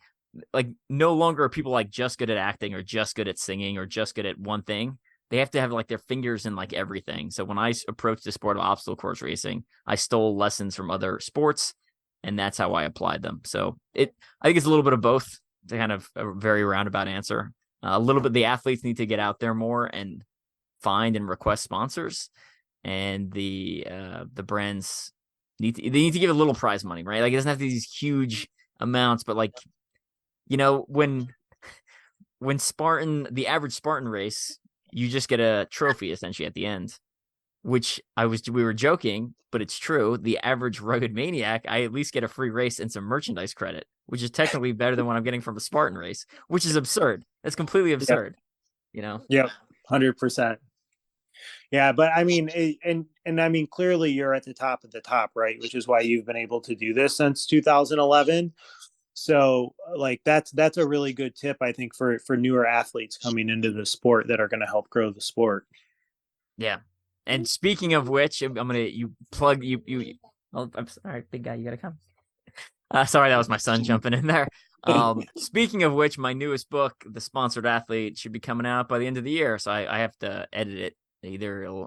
Speaker 1: like no longer are people like just good at acting or just good at singing or just good at one thing. They have to have like their fingers in like everything. So when I approached the sport of obstacle course racing, I stole lessons from other sports, and that's how I applied them. So I think it's a little bit of both. To kind of a very roundabout answer. A little bit, the athletes need to get out there more and find and request sponsors, and the brands need to give a little prize money, right? Like it doesn't have to be these huge amounts, but like, you know, when the average Spartan race, you just get a trophy essentially at the end, which we were joking, but it's true. The average Rugged Maniac, I at least get a free race and some merchandise credit, which is technically better than what I'm getting from a Spartan race, which is absurd. That's completely absurd. Yep. You know?
Speaker 4: Yep. 100%. Yeah. But I mean, and I mean, clearly you're at the top of the top, right? Which is why you've been able to do this since 2011. So like that's a really good tip, I think, for newer athletes coming into the sport that are going to help grow the sport.
Speaker 1: Yeah. And speaking of which, I'm gonna plug you. Oh, I'm sorry, big guy, you gotta come. Sorry, that was my son jumping in there. Speaking of which, my newest book, The Sponsored Athlete, should be coming out by the end of the year. So I have to edit it.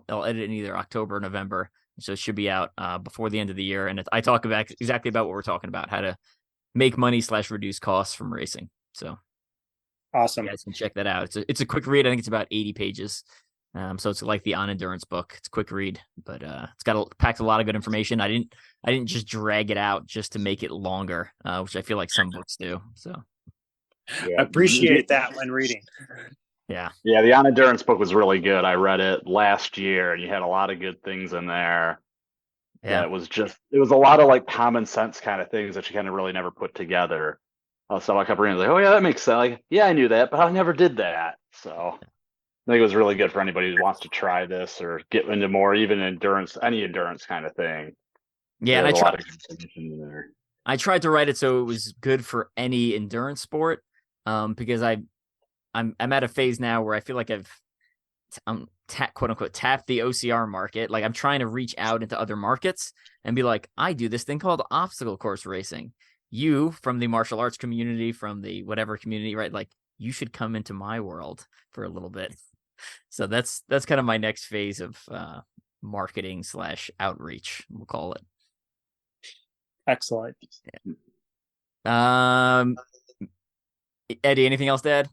Speaker 1: I'll edit it in either October or November. So it should be out before the end of the year. And I talk about exactly about what we're talking about, how to make money / reduce costs from racing. So
Speaker 4: Awesome.
Speaker 1: you guys can check that out. It's a quick read. I think it's about 80 pages. So it's like the On Endurance book. It's a quick read, but it's packed a lot of good information. I didn't just drag it out just to make it longer, which I feel like some books do. So
Speaker 2: Yeah.
Speaker 4: Appreciate that when reading.
Speaker 1: Yeah.
Speaker 2: Yeah, the On Endurance book was really good. I read it last year, and you had a lot of good things in there.
Speaker 1: Yeah.
Speaker 2: It was a lot of like common sense kind of things that you kind of really never put together. So I kept reading like, oh yeah, that makes sense. Like, yeah, I knew that, but I never did that. So I think it was really good for anybody who wants to try this or get into more, even endurance, any endurance kind of thing.
Speaker 1: Yeah, and
Speaker 2: There's a lot of good information in there.
Speaker 1: I tried to write it so it was good for any endurance sport, because I'm at a phase now where I feel like I'm quote unquote tapped the OCR market. Like I'm trying to reach out into other markets and be like, I do this thing called obstacle course racing. You from the martial arts community, from the whatever community, right? Like you should come into my world for a little bit. So that's kind of my next phase of marketing / outreach, we'll call it.
Speaker 4: Excellent.
Speaker 1: Eddie, anything else to add?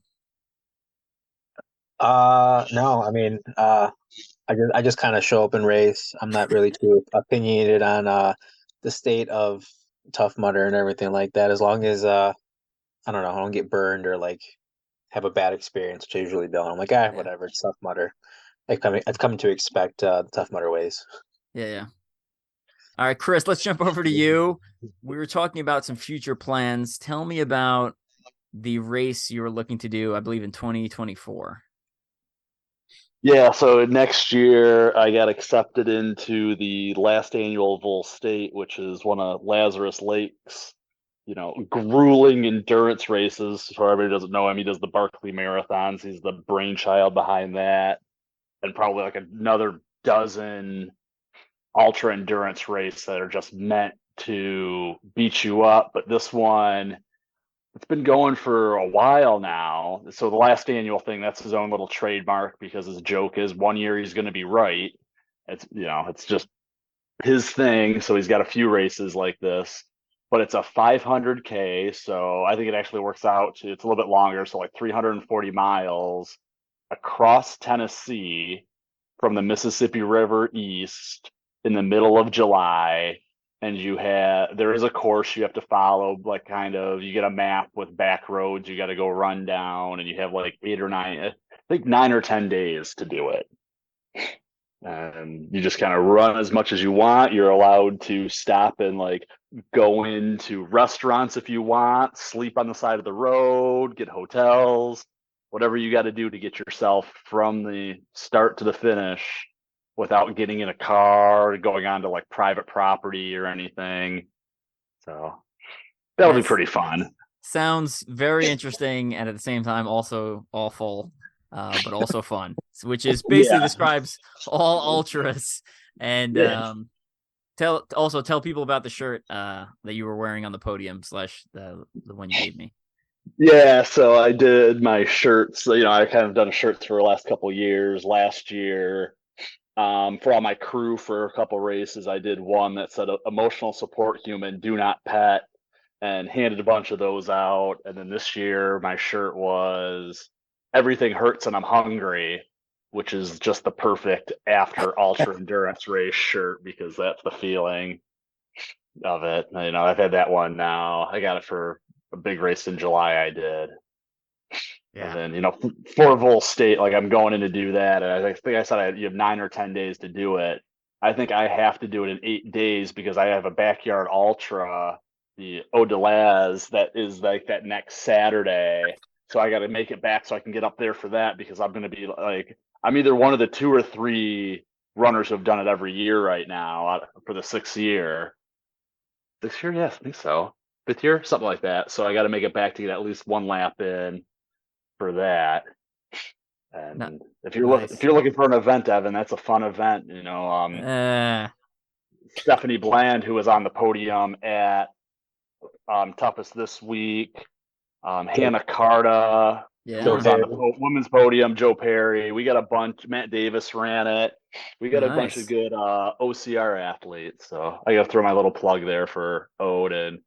Speaker 3: No, I mean, I just kind of show up and race. I'm not really too opinionated on the state of Tough Mudder and everything like that. As long as I don't know, I don't get burned or like have a bad experience, which I usually don't. I'm like, whatever, it's Tough Mudder. I've come to expect the Tough Mudder ways.
Speaker 1: Yeah. All right, Chris, let's jump over to you. We were talking about some future plans. Tell me about the race you were looking to do, I believe in 2024.
Speaker 2: Yeah, so next year I got accepted into the last annual Vol State, which is one of Lazarus Lake's, grueling endurance races. For everybody who doesn't know him, he does the Barkley Marathons. He's the brainchild behind that, and probably like another dozen ultra endurance races that are just meant to beat you up. But this one, it's been going for a while now. So the last annual thing, that's his own little trademark because his joke is 1 year he's going to be right. It's just his thing. So he's got a few races like this, but it's a 500K. So I think it actually works out to, it's a little bit longer. So like 340 miles across Tennessee from the Mississippi River east in the middle of July. And there is a course you have to follow, like you get a map with back roads you got to go run down, and you have like 9 or 10 days to do it. And you just kind of run as much as you want. You're allowed to stop and like go into restaurants if you want, sleep on the side of the road, get hotels, whatever you got to do to get yourself from the start to the finish without getting in a car, going on to like private property or anything. So that'll be pretty fun.
Speaker 1: Sounds very interesting, and at the same time also awful, but also fun, which is basically describes all ultras. And tell people about the shirt that you were wearing on the podium / the one you gave me.
Speaker 2: Yeah, so I did my shirts. I kind of done shirts for the last couple of years. Last year, for all my crew for a couple races, I did one that said emotional support human, do not pet, and handed a bunch of those out. And then this year my shirt was everything hurts and I'm hungry, which is just the perfect after ultra endurance race shirt because that's the feeling of it. I've had that one now. I got it for a big race in July I did. Yeah. And then, for Vol State, like I'm going in to do that. And I think I said you have 9 or 10 days to do it. I think I have to do it in 8 days because I have a backyard ultra, the Odelaz, that is like that next Saturday. So I got to make it back so I can get up there for that because I'm going to be like, I'm either one of the 2 or 3 runners who have done it every year right now for the 6th year. 6th year? Yes, I think so. 5th year? Something like that. So I got to make it back to get at least 1 lap in for that. And if you're looking for an event, Evan, that's a fun event. Stephanie Bland, who was on the podium at Toughest this week, Hannah Carta.
Speaker 1: Yeah.
Speaker 3: Joe
Speaker 2: Was on the
Speaker 3: Perry.
Speaker 2: women's podium. Joe Perry. We got a bunch. Matt Davis ran it. We got a bunch
Speaker 1: Nice.
Speaker 2: of good OCR athletes. So I got to throw my little plug there for Ode and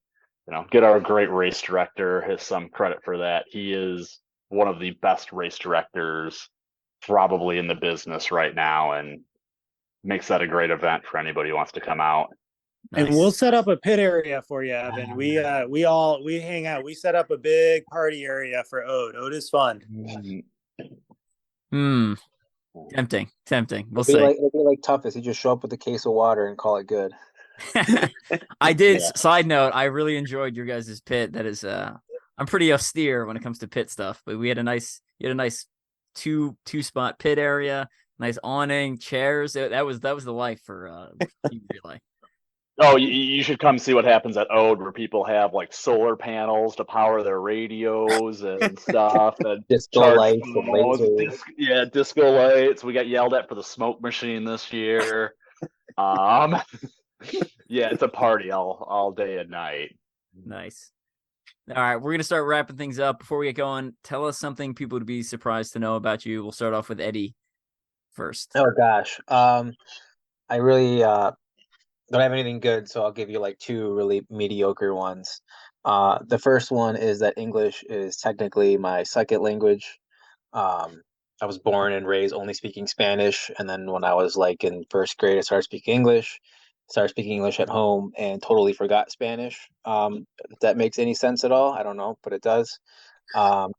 Speaker 2: get our great race director some credit for that. He is one of the best race directors probably in the business right now, and makes that a great event for anybody who wants to come out.
Speaker 4: And
Speaker 1: Nice.
Speaker 4: we'll set up a pit area for you, Evan. We hang out. We set up a big party area for Ode. Ode is fun.
Speaker 1: Tempting. We'll
Speaker 3: It'd be
Speaker 1: see.
Speaker 3: like Toughest. You just show up with a case of water and call it good.
Speaker 1: I did.
Speaker 2: Yeah.
Speaker 1: Side note, I really enjoyed your guys' pit. That is, I'm pretty austere when it comes to pit stuff, but we had a nice two spot pit area, nice awning, chairs. That was the life for team relay.
Speaker 2: Oh, you should come see what happens at Ode, where people have like solar panels to power their radios and stuff, and
Speaker 3: Disco
Speaker 2: charge
Speaker 3: lights and
Speaker 2: phones.
Speaker 3: lasers.
Speaker 2: Disco lights. We got yelled at for the smoke machine this year. Yeah, it's a party all day and night.
Speaker 1: Nice. All right, we're gonna start wrapping things up. Before we get going, tell us something people would be surprised to know about you. We'll start off with Eddie first.
Speaker 3: Oh gosh. I really don't have anything good, so I'll give you like two really mediocre ones. The first one is that English is technically my second language. I was born and raised only speaking Spanish, and then when I was like in first grade, I started speaking English. Started speaking English at home and totally forgot Spanish. If that makes any sense at all, I don't know, but it does. Um,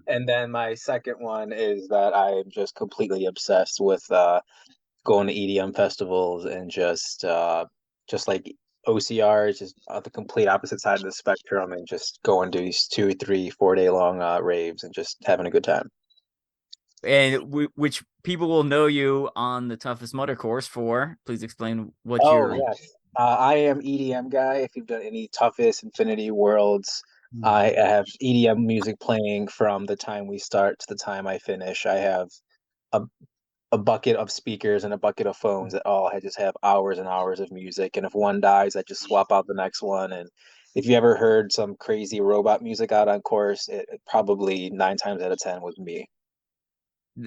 Speaker 3: and then my second one is that I'm just completely obsessed with going to EDM festivals and just like OCR, just on the complete opposite side of the spectrum, and just going to these 2, 3, 4 day long raves and just having a good time.
Speaker 1: And which people will know you on the Toughest Mudder course for. Please explain what
Speaker 3: Oh
Speaker 1: you're.
Speaker 3: yes, I am EDM guy. If you've done any Toughest, Infinity Worlds, I have EDM music playing from the time we start to the time I finish. I have a bucket of speakers and a bucket of phones that all I just have hours and hours of music. And if one dies, I just swap out the next one. And if you ever heard some crazy robot music out on course, it probably 9 times out of 10 was me.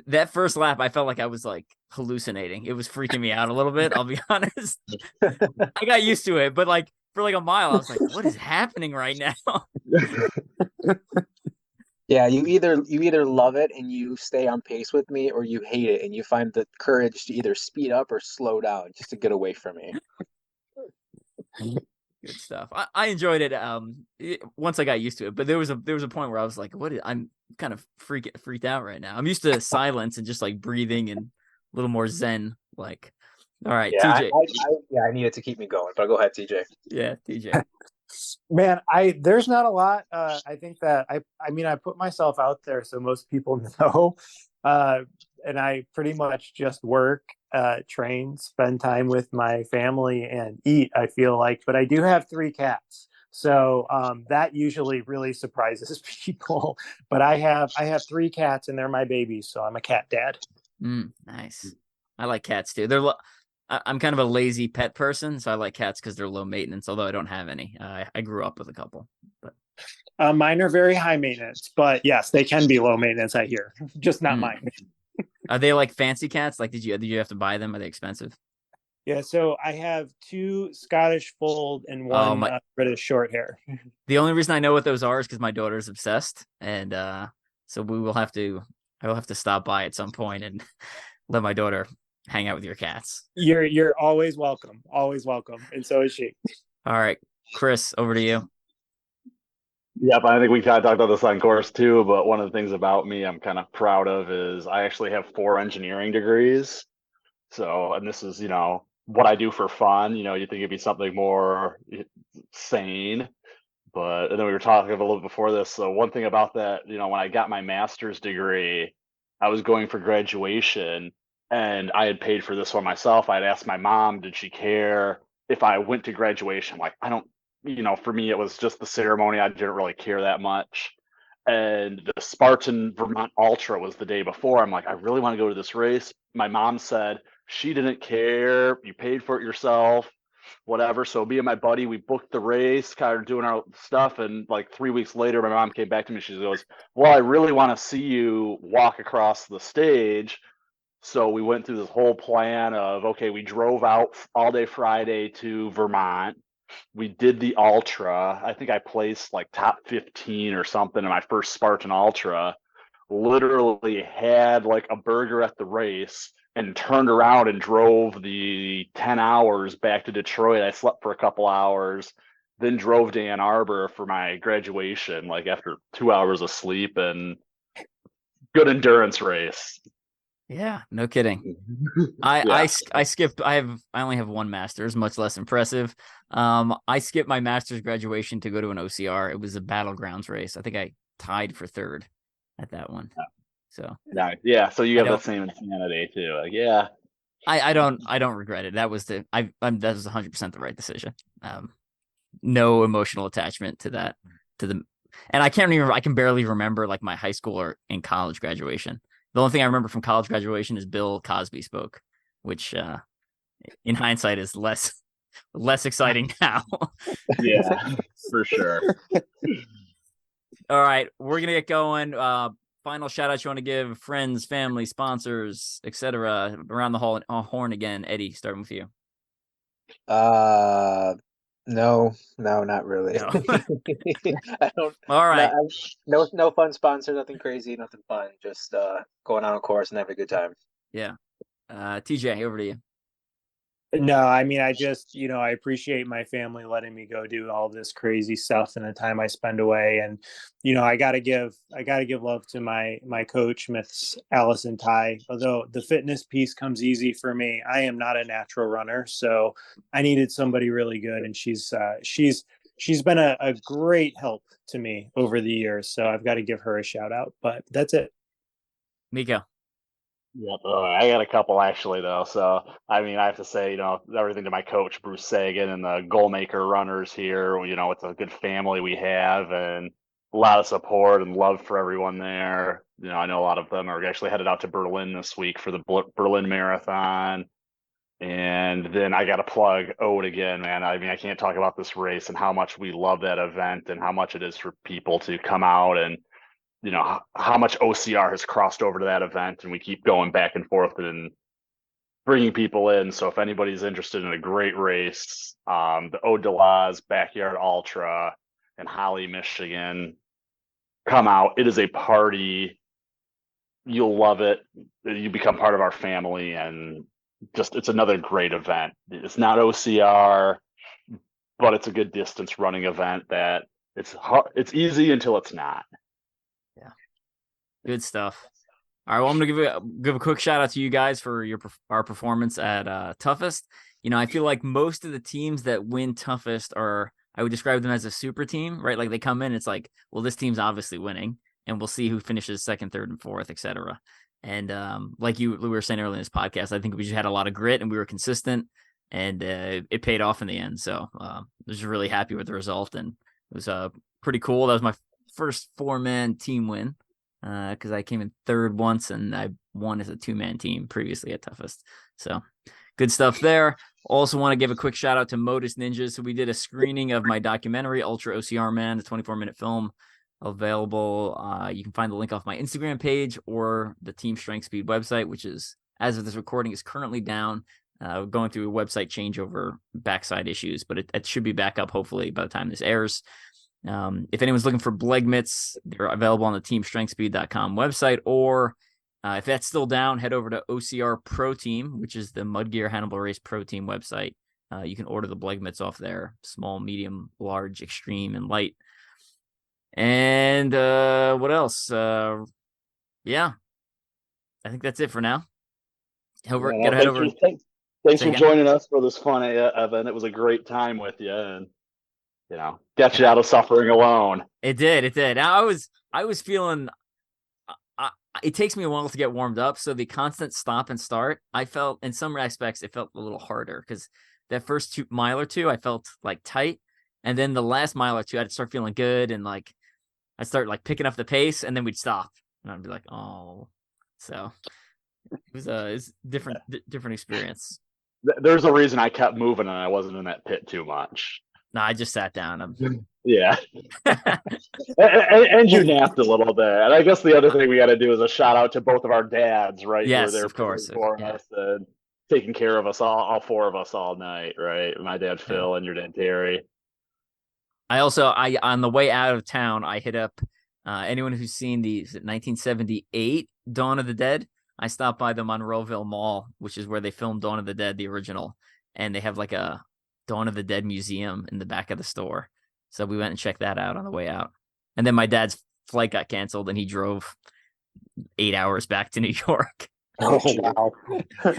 Speaker 1: That first lap, I felt like I was like hallucinating. It was freaking me out a little bit. I'll be honest. I got used to it, but like for like a mile, I was like, "What is happening right now?"
Speaker 3: Yeah, you either love it and you stay on pace with me, or you hate it and you find the courage to either speed up or slow down just to get away from me.
Speaker 1: Good stuff. I enjoyed it. Once I got used to it, but there was a point where I was like, I'm kind of freaked out right now. I'm used to silence and just like breathing and a little more zen. Like, all right,
Speaker 3: Yeah,
Speaker 1: TJ.
Speaker 3: I need it to keep me going. But go ahead, TJ.
Speaker 1: Yeah, TJ.
Speaker 4: Man, there's not a lot. I think that I mean I put myself out there so most people know, and I pretty much just work, train, spend time with my family, and eat. I feel like, but I do have 3 cats, so that usually really surprises people. But I have 3 cats, and they're my babies, so I'm a cat dad.
Speaker 1: Nice. I like cats too. I'm kind of a lazy pet person, so I like cats because they're low maintenance. Although I don't have any, I grew up with a couple. But
Speaker 4: mine are very high maintenance, but yes, they can be low maintenance. I hear, just not mine.
Speaker 1: Are they like fancy cats? Like, did you have to buy them? Are they expensive?
Speaker 4: Yeah, so I have 2 Scottish fold and 1 British short hair.
Speaker 1: The only reason I know what those are is because my daughter's obsessed, and so I will have to stop by at some point and let my daughter hang out with your cats.
Speaker 4: You're always welcome, and so is she.
Speaker 1: All right, Chris, over to you.
Speaker 2: Yep, I think we kind of talked about this on course too, but one of the things about me I'm kind of proud of is I actually have 4 engineering degrees. So, and this is, what I do for fun. You think it'd be something more sane, and then we were talking a little before this. So one thing about that, when I got my master's degree, I was going for graduation and I had paid for this one myself. I'd asked my mom, did she care if I went to graduation? Like, I don't, for me, it was just the ceremony. I didn't really care that much. And the Spartan Vermont Ultra was the day before. I'm like, I really want to go to this race. My mom said she didn't care. You paid for it yourself. whatever. So me and my buddy, we booked the race, kind of doing our stuff. And like 3 weeks later, my mom came back to me. She goes, well, I really want to see you walk across the stage. So we went through this whole plan of, okay, we drove out all day Friday to Vermont. We did the ultra. I think I placed like top 15 or something in my first Spartan ultra. Literally had like a burger at the race and turned around and drove the 10 hours back to Detroit. I slept for a couple hours, then drove to Ann Arbor for my graduation, like after 2 hours of sleep, and good endurance race.
Speaker 1: Yeah, no kidding. I skipped. I only have one master's, much less impressive. I skipped my master's graduation to go to an OCR. It was a battlegrounds race. I think I tied for third at that one. So
Speaker 2: yeah. So you have that same insanity too. Like, yeah.
Speaker 1: I don't regret it. That was that was 100% the right decision. No emotional attachment to that. And I can barely remember like my high school or in college graduation. The only thing I remember from college graduation is Bill Cosby spoke, which in hindsight is less exciting now.
Speaker 2: Yeah, for sure.
Speaker 1: All right, we're going to get going. Final shout out you want to give friends, family, sponsors, etc. around the horn again. Eddie, starting with you.
Speaker 3: No, not really.
Speaker 1: No.
Speaker 3: I don't.
Speaker 1: All right.
Speaker 3: No fun sponsor, nothing crazy, nothing fun. Just going on a course and having a good time.
Speaker 1: Yeah. TJ, over to you.
Speaker 4: No, I mean, I just, I appreciate my family letting me go do all this crazy stuff and the time I spend away. And, I gotta give love to my coach, Miss Allison Ty. Although the fitness piece comes easy for me, I am not a natural runner, so I needed somebody really good. And she's been a great help to me over the years. So I've got to give her a shout out, but that's it.
Speaker 1: Miko.
Speaker 2: Yep. I got a couple actually though. So I mean, I have to say, everything to my coach Bruce Sagan and the Goalmaker runners here. It's a good family we have, and a lot of support and love for everyone there. I know a lot of them are actually headed out to Berlin this week for the Berlin Marathon. And then I got to plug Ode again, man. I mean, I can't talk about this race and how much we love that event and how much it is for people to come out, and how much OCR has crossed over to that event, and we keep going back and forth and bringing people in. So if anybody's interested in a great race, the Ode de Laz Backyard Ultra in Holly, Michigan, come out. It is a party. You'll love it. You become part of our family, and it's another great event. It's not OCR, but it's a good distance running event that it's easy until it's not.
Speaker 1: Good stuff. All right, well, I'm gonna give a quick shout out to you guys for our performance at Toughest. I feel like most of the teams that win Toughest I would describe them as a super team, right? Like they come in, it's like, well, this team's obviously winning, and we'll see who finishes second, third, and fourth, etc. And like we were saying earlier in this podcast, I think we just had a lot of grit and we were consistent, and it paid off in the end. So I was really happy with the result, and it was pretty cool. That was my first 4-man team win. Because I came in third once and I won as a 2-man team previously at Toughest. So good stuff there. Also want to give a quick shout out to Modus Ninjas. So we did a screening of my documentary, Ultra OCR Man, the 24-minute film available. You can find the link off my Instagram page or the Team Strength Speed website, which is, as of this recording, is currently down. Going through a website changeover, backside issues, but it should be back up hopefully by the time this airs. If anyone's looking for Bleg mitts, they're available on the teamstrengthspeed.com website, or if that's still down, head over to OCR Pro Team, which is the Mud Gear Hannibal Race Pro Team website. You can order the Bleg mitts off there: small, medium, large, extreme, and light. And what else? Yeah, I think that's it for now. Head over.
Speaker 2: Thanks for joining us for this fun event. It was a great time with you, and get you out of suffering alone.
Speaker 1: It did. I was feeling. It takes me a while to get warmed up, so the constant stop and start, I felt in some aspects it felt a little harder because that first mile or two I felt like tight, and then the last mile or two I'd start feeling good, and like I'd start like picking up the pace, and then we'd stop, and I'd be like, oh, so it was a different experience.
Speaker 2: There's a reason I kept moving and I wasn't in that pit too much.
Speaker 1: No, I just sat down.
Speaker 2: Yeah. and you napped a little bit. And I guess the other thing we got to do is a shout out to both of our dads, right?
Speaker 1: Yes,
Speaker 2: who were there
Speaker 1: of course.
Speaker 2: for us and taking care of us all four of us all night, right? My dad Phil and your dad Terry.
Speaker 1: I on the way out of town, I hit up anyone who's seen the 1978 Dawn of the Dead. I stopped by the Monroeville Mall, which is where they filmed Dawn of the Dead, the original, and they have like a Dawn of the Dead museum in the back of the store. So we went and checked that out on the way out. And then my dad's flight got canceled and he drove 8 hours back to New York.
Speaker 4: Oh, wow.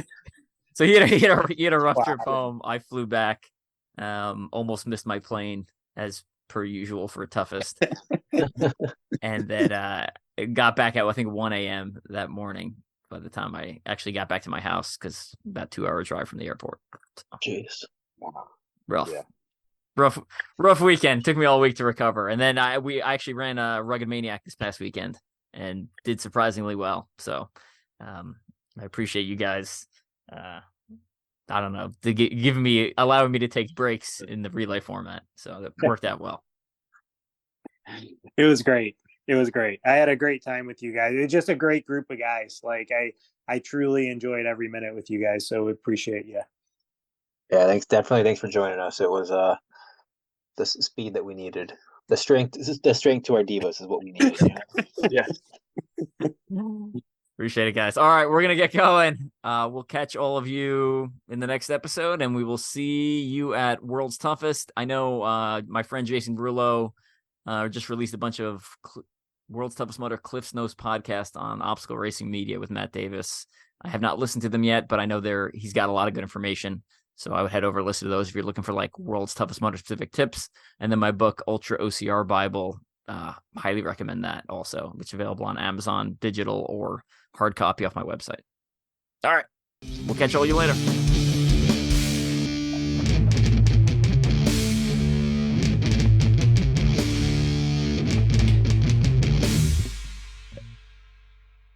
Speaker 1: So he had a rough trip home. I flew back, almost missed my plane as per usual for Toughest. And then got back at, I think, 1 a.m. that morning by the time I actually got back to my house, because about 2 hour drive from the airport. So,
Speaker 3: Jeez.
Speaker 1: rough.
Speaker 2: Yeah.
Speaker 1: Rough weekend. Took me all week to recover. And then I actually ran a Rugged Maniac this past weekend and did surprisingly well. So I appreciate you guys. I don't know, allowing me to take breaks in the relay format. So that worked out well.
Speaker 4: It was great. I had a great time with you guys. It's just a great group of guys. Like I truly enjoyed every minute with you guys. So we appreciate you.
Speaker 3: Yeah, thanks for joining us. It was the speed that we needed. The strength to our divas is what we needed.
Speaker 2: Yeah.
Speaker 1: Appreciate it, guys. All right, we're gonna get going. We'll catch all of you in the next episode, and we will see you at World's Toughest. I know my friend Jason Brullo just released a bunch of World's Toughest Mudder Cliff's Notes podcast on Obstacle Racing Media with Matt Davis. I have not listened to them yet, but I know he's got a lot of good information. So I would head over and listen to those if you're looking for like World's Toughest Mudder specific tips. And then my book, Ultra-OCR Bible, highly recommend that also, which is available on Amazon, digital or hard copy off my website. All right. We'll catch all you later.